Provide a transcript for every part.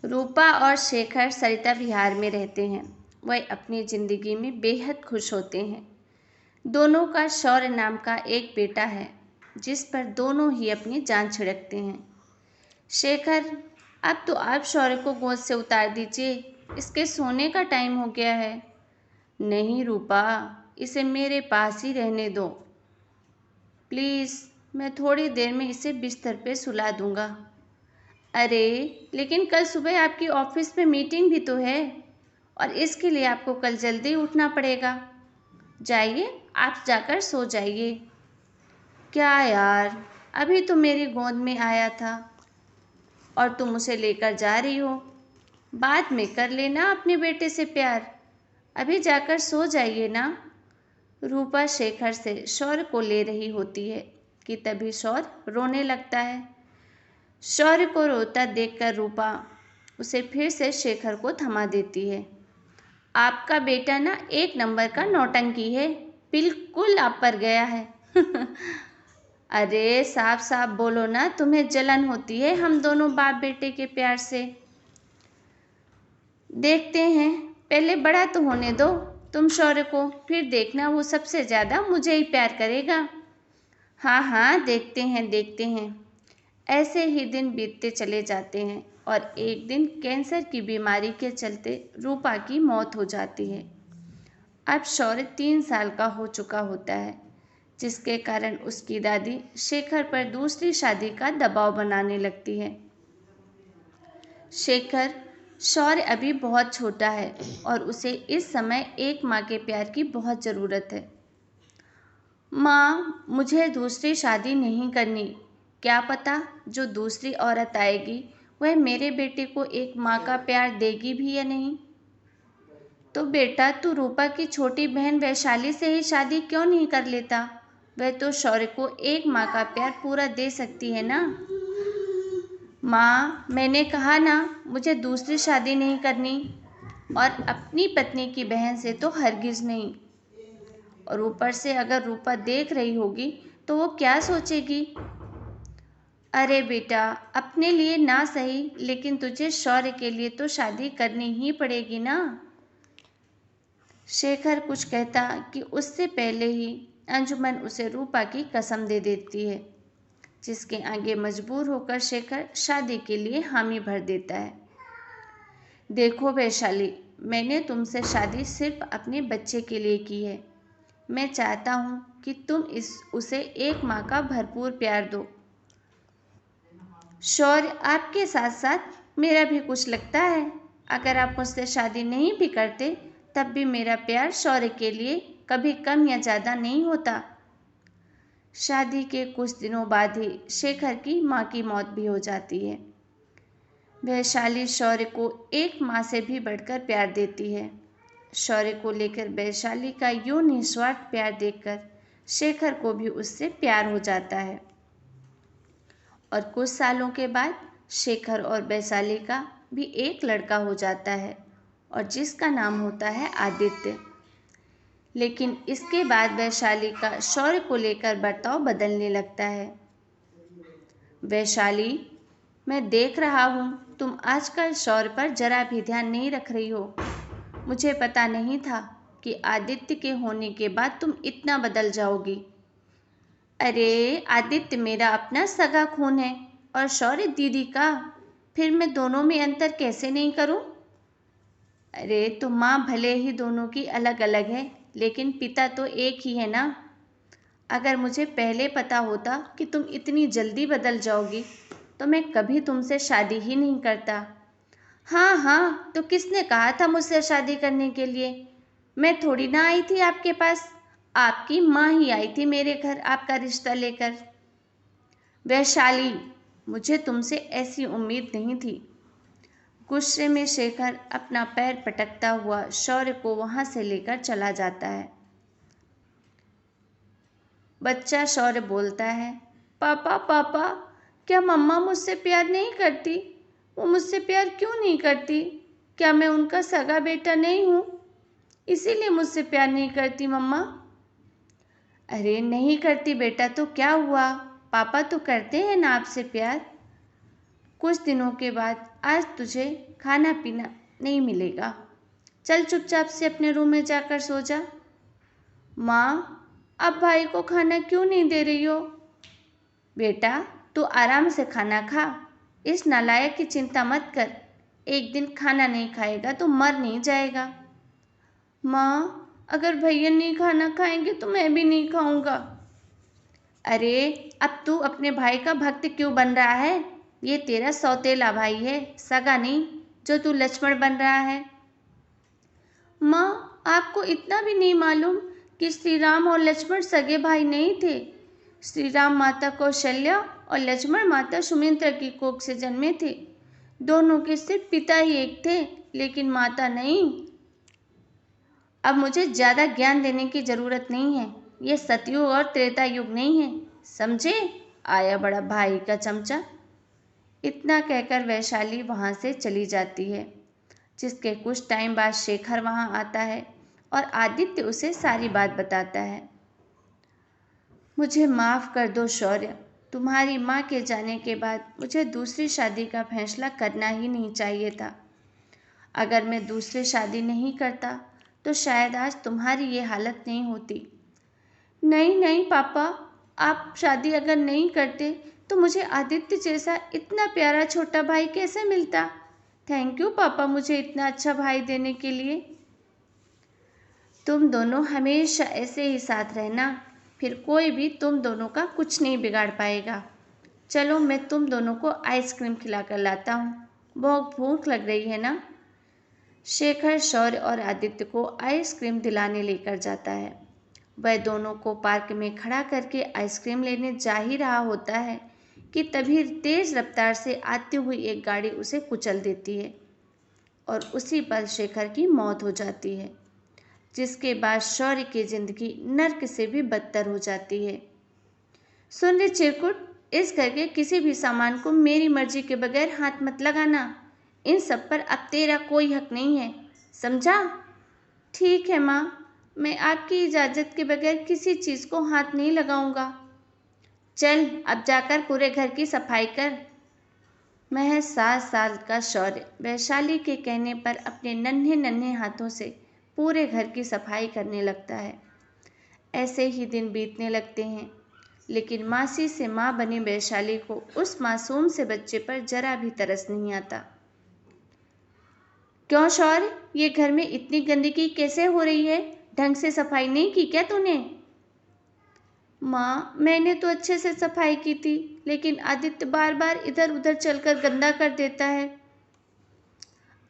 रूपा और शेखर सरिता विहार में रहते हैं। वह अपनी ज़िंदगी में बेहद खुश होते हैं। दोनों का शौर्य नाम का एक बेटा है, जिस पर दोनों ही अपनी जान छिड़कते हैं। शेखर, अब तो आप शौर्य को गोद से उतार दीजिए, इसके सोने का टाइम हो गया है। नहीं रूपा, इसे मेरे पास ही रहने दो प्लीज़, मैं थोड़ी देर में इसे बिस्तर पे सुला दूंगा। अरे लेकिन कल सुबह आपकी ऑफिस में मीटिंग भी तो है, और इसके लिए आपको कल जल्दी उठना पड़ेगा। जाइए, आप जाकर सो जाइए। क्या यार, अभी तो मेरी गोद में आया था और तुम उसे लेकर जा रही हो। बाद में कर लेना अपने बेटे से प्यार, अभी जाकर सो जाइए ना। रूपा शेखर से शौर्य को ले रही होती है कि तभी शौर्य रोने लगता है। शौर्य को रोता देखकर रूपा उसे फिर से शेखर को थमा देती है। आपका बेटा ना एक नंबर का नौटंकी है, बिल्कुल आप पर गया है। अरे साफ साफ बोलो ना, तुम्हें जलन होती है हम दोनों बाप बेटे के प्यार से। देखते हैं, पहले बड़ा तो होने दो तुम शौर्य को, फिर देखना वो सबसे ज़्यादा मुझे ही प्यार करेगा। हाँ हाँ, देखते हैं। ऐसे ही दिन बीतते चले जाते हैं और एक दिन कैंसर की बीमारी के चलते रूपा की मौत हो जाती है। अब शौर्य 3 साल का हो चुका होता है, जिसके कारण उसकी दादी शेखर पर दूसरी शादी का दबाव बनाने लगती है। शेखर, शौर्य अभी बहुत छोटा है और उसे इस समय एक माँ के प्यार की बहुत ज़रूरत है। माँ, मुझे दूसरी शादी नहीं करनी। क्या पता जो दूसरी औरत आएगी वह मेरे बेटे को एक माँ का प्यार देगी भी या नहीं। तो बेटा तू रूपा की छोटी बहन वैशाली से ही शादी क्यों नहीं कर लेता? वह तो शौर्य को एक माँ का प्यार पूरा दे सकती है ना। माँ, मैंने कहा ना मुझे दूसरी शादी नहीं करनी, और अपनी पत्नी की बहन से तो हरगिज़ नहीं। और ऊपर से अगर रूपा देख रही होगी तो वो क्या सोचेगी? अरे बेटा, अपने लिए ना सही, लेकिन तुझे शौर्य के लिए तो शादी करनी ही पड़ेगी ना। शेखर कुछ कहता कि उससे पहले ही अंजुमन उसे रूपा की कसम दे देती है, जिसके आगे मजबूर होकर शेखर शादी के लिए हामी भर देता है। देखो वैशाली, मैंने तुमसे शादी सिर्फ अपने बच्चे के लिए की है। मैं चाहता हूँ कि तुम उसे एक माँ का भरपूर प्यार दो। शौर्य, आपके साथ साथ मेरा भी कुछ लगता है। अगर आप मुझसे शादी नहीं भी करते तब भी मेरा प्यार शौर्य के लिए कभी कम या ज़्यादा नहीं होता। शादी के कुछ दिनों बाद ही शेखर की माँ की मौत भी हो जाती है। वैशाली शौर्य को एक माँ से भी बढ़कर प्यार देती है। शौर्य को लेकर वैशाली का यूं निस्वार्थ प्यार देखकर शेखर को भी उससे प्यार हो जाता है। और कुछ सालों के बाद शेखर और वैशाली का भी एक लड़का हो जाता है, और जिसका नाम होता है आदित्य। लेकिन इसके बाद वैशाली का शौर्य को लेकर बर्ताव बदलने लगता है। वैशाली, मैं देख रहा हूँ तुम आजकल शौर्य पर जरा भी ध्यान नहीं रख रही हो। मुझे पता नहीं था कि आदित्य के होने के बाद तुम इतना बदल जाओगी। अरे आदित्य मेरा अपना सगा खून है और शौर्य दीदी का, फिर मैं दोनों में अंतर कैसे नहीं करूं? अरे तो माँ भले ही दोनों की अलग अलग है, लेकिन पिता तो एक ही है ना। अगर मुझे पहले पता होता कि तुम इतनी जल्दी बदल जाओगी तो मैं कभी तुमसे शादी ही नहीं करता। हाँ हाँ, तो किसने कहा था मुझसे शादी करने के लिए? मैं थोड़ी ना आई थी आपके पास, आपकी माँ ही आई थी मेरे घर आपका रिश्ता लेकर। वैशाली, मुझे तुमसे ऐसी उम्मीद नहीं थी। गुस्से में शेखर अपना पैर पटकता हुआ शौर्य को वहां से लेकर चला जाता है। बच्चा शौर्य बोलता है, पापा पापा, क्या मम्मा मुझसे प्यार नहीं करती? वो मुझसे प्यार क्यों नहीं करती? क्या मैं उनका सगा बेटा नहीं हूँ, इसीलिए मुझसे प्यार नहीं करती मम्मा? अरे नहीं करती बेटा तो क्या हुआ, पापा तो करते हैं ना आपसे प्यार। कुछ दिनों के बाद आज तुझे खाना पीना नहीं मिलेगा। चल चुपचाप से अपने रूम में जाकर सो जा। माँ, आप भाई को खाना क्यों नहीं दे रही हो? बेटा, तू आराम से खाना खा। इस नालायक की चिंता मत कर। एक दिन खाना नहीं खाएगा तो मर नहीं जाएगा। माँ, अगर भैया नहीं खाना खाएंगे तो मैं भी नहीं खाऊंगा। अरे, अब तू अपने भाई का भक्त क्यों बन रहा है? ये तेरा सौतेला भाई है, सगा नहीं, जो तू लक्ष्मण बन रहा है। माँ, आपको इतना भी नहीं मालूम कि श्री राम और लक्ष्मण सगे भाई नहीं थे। श्री राम माता कौशल्या और लक्ष्मण माता सुमित्रा की कोख से जन्मे थे। दोनों के सिर्फ पिता ही एक थे, लेकिन माता नहीं। अब मुझे ज़्यादा ज्ञान देने की ज़रूरत नहीं है। ये सतयुग और त्रेता युग नहीं है, समझे? आया बड़ा भाई का चमचा। इतना कहकर वैशाली वहाँ से चली जाती है। जिसके कुछ टाइम बाद शेखर वहाँ आता है और आदित्य उसे सारी बात बताता है। मुझे माफ़ कर दो शौर्य, तुम्हारी माँ के जाने के बाद मुझे दूसरी शादी का फैसला करना ही नहीं चाहिए था। अगर मैं दूसरी शादी नहीं करता तो शायद आज तुम्हारी ये हालत नहीं होती। नहीं नहीं पापा, आप शादी अगर नहीं करते तो मुझे आदित्य जैसा इतना प्यारा छोटा भाई कैसे मिलता। थैंक यू पापा, मुझे इतना अच्छा भाई देने के लिए। तुम दोनों हमेशा ऐसे ही साथ रहना, फिर कोई भी तुम दोनों का कुछ नहीं बिगाड़ पाएगा। चलो मैं तुम दोनों को आइसक्रीम खिलाकर लाता हूँ, बहुत भूख लग रही है ना। शेखर शौर्य और आदित्य को आइसक्रीम दिलाने लेकर जाता है। वह दोनों को पार्क में खड़ा करके आइसक्रीम लेने जा ही रहा होता है कि तभी तेज रफ्तार से आती हुई एक गाड़ी उसे कुचल देती है और उसी पल शेखर की मौत हो जाती है, जिसके बाद शौर्य की जिंदगी नर्क से भी बदतर हो जाती है। सुन रे चिरकुट, इस घर के किसी भी सामान को मेरी मर्जी के बगैर हाथ मत लगाना। इन सब पर अब तेरा कोई हक नहीं है, समझा? ठीक है माँ, मैं आपकी इजाज़त के बगैर किसी चीज़ को हाथ नहीं लगाऊंगा। चल अब जाकर पूरे घर की सफाई कर। महज 7 साल का शौर्य वैशाली के कहने पर अपने नन्हे नन्हे हाथों से पूरे घर की सफाई करने लगता है। ऐसे ही दिन बीतने लगते हैं, लेकिन मासी से माँ बनी वैशाली को उस मासूम से बच्चे पर जरा भी तरस नहीं आता। क्यों शौर्य, ये घर में इतनी गंदगी कैसे हो रही है? ढंग से सफाई नहीं की क्या तूने? माँ, मैंने तो अच्छे से सफाई की थी, लेकिन आदित्य बार बार इधर उधर चलकर गंदा कर देता है।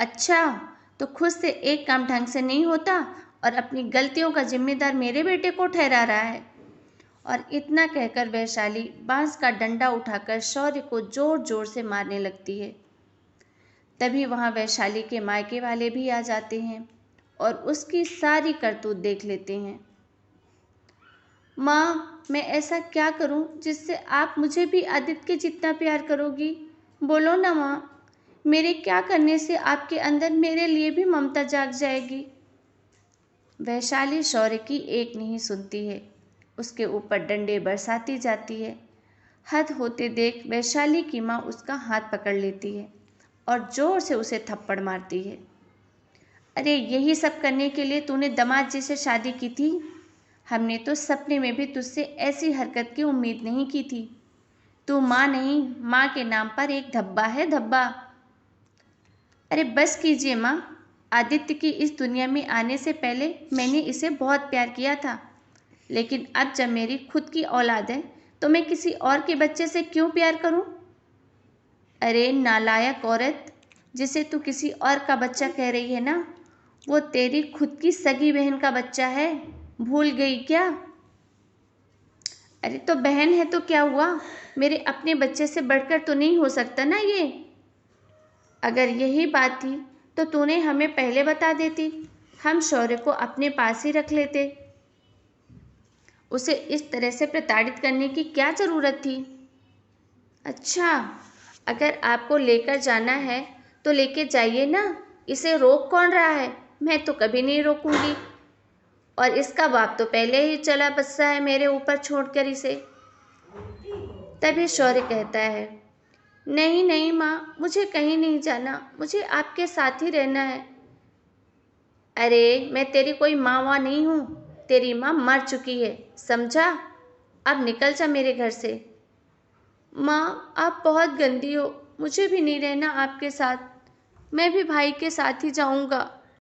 अच्छा, तो खुद से एक काम ढंग से नहीं होता और अपनी गलतियों का जिम्मेदार मेरे बेटे को ठहरा रहा है। और इतना कहकर वैशाली बांस का डंडा उठाकर शौर्य को जोर जोर से मारने लगती है। तभी वहाँ वैशाली के मायके वाले भी आ जाते हैं और उसकी सारी करतूत देख लेते हैं। माँ, मैं ऐसा क्या करूँ जिससे आप मुझे भी आदित्य के जितना प्यार करोगी? बोलो ना माँ, मेरे क्या करने से आपके अंदर मेरे लिए भी ममता जाग जाएगी? वैशाली शौर्य की एक नहीं सुनती है, उसके ऊपर डंडे बरसाती जाती है। हद होते देख वैशाली की माँ उसका हाथ पकड़ लेती है और जोर से उसे थप्पड़ मारती है। अरे, यही सब करने के लिए तूने दामाद जी से शादी की थी? हमने तो सपने में भी तुझसे ऐसी हरकत की उम्मीद नहीं की थी। तू माँ नहीं, माँ के नाम पर एक धब्बा है, धब्बा। अरे बस कीजिए माँ, आदित्य की इस दुनिया में आने से पहले मैंने इसे बहुत प्यार किया था, लेकिन अब जब मेरी खुद की औलाद है तो मैं किसी और के बच्चे से क्यों प्यार करूं? अरे नालायक औरत, जिसे तू किसी और का बच्चा कह रही है ना, वो तेरी खुद की सगी बहन का बच्चा है, भूल गई क्या? अरे तो बहन है तो क्या हुआ, मेरे अपने बच्चे से बढ़कर तो नहीं हो सकता ना ये। अगर यही बात थी तो तूने हमें पहले बता देती, हम शौर्य को अपने पास ही रख लेते। उसे इस तरह से प्रताड़ित करने की क्या ज़रूरत थी? अच्छा, अगर आपको लेकर जाना है तो लेके जाइए ना, इसे रोक कौन रहा है? मैं तो कभी नहीं रोकूंगी। और इसका बाप तो पहले ही चला बस्सा है मेरे ऊपर छोड़कर इसे। तभी शौर्य कहता है, नहीं नहीं माँ, मुझे कहीं नहीं जाना, मुझे आपके साथ ही रहना है। अरे मैं तेरी कोई माँ वाँ नहीं हूँ, तेरी माँ मर चुकी है, समझा? अब निकल जा मेरे घर से। माँ आप बहुत गंदी हो, मुझे भी नहीं रहना आपके साथ, मैं भी भाई के साथ ही जाऊँगा।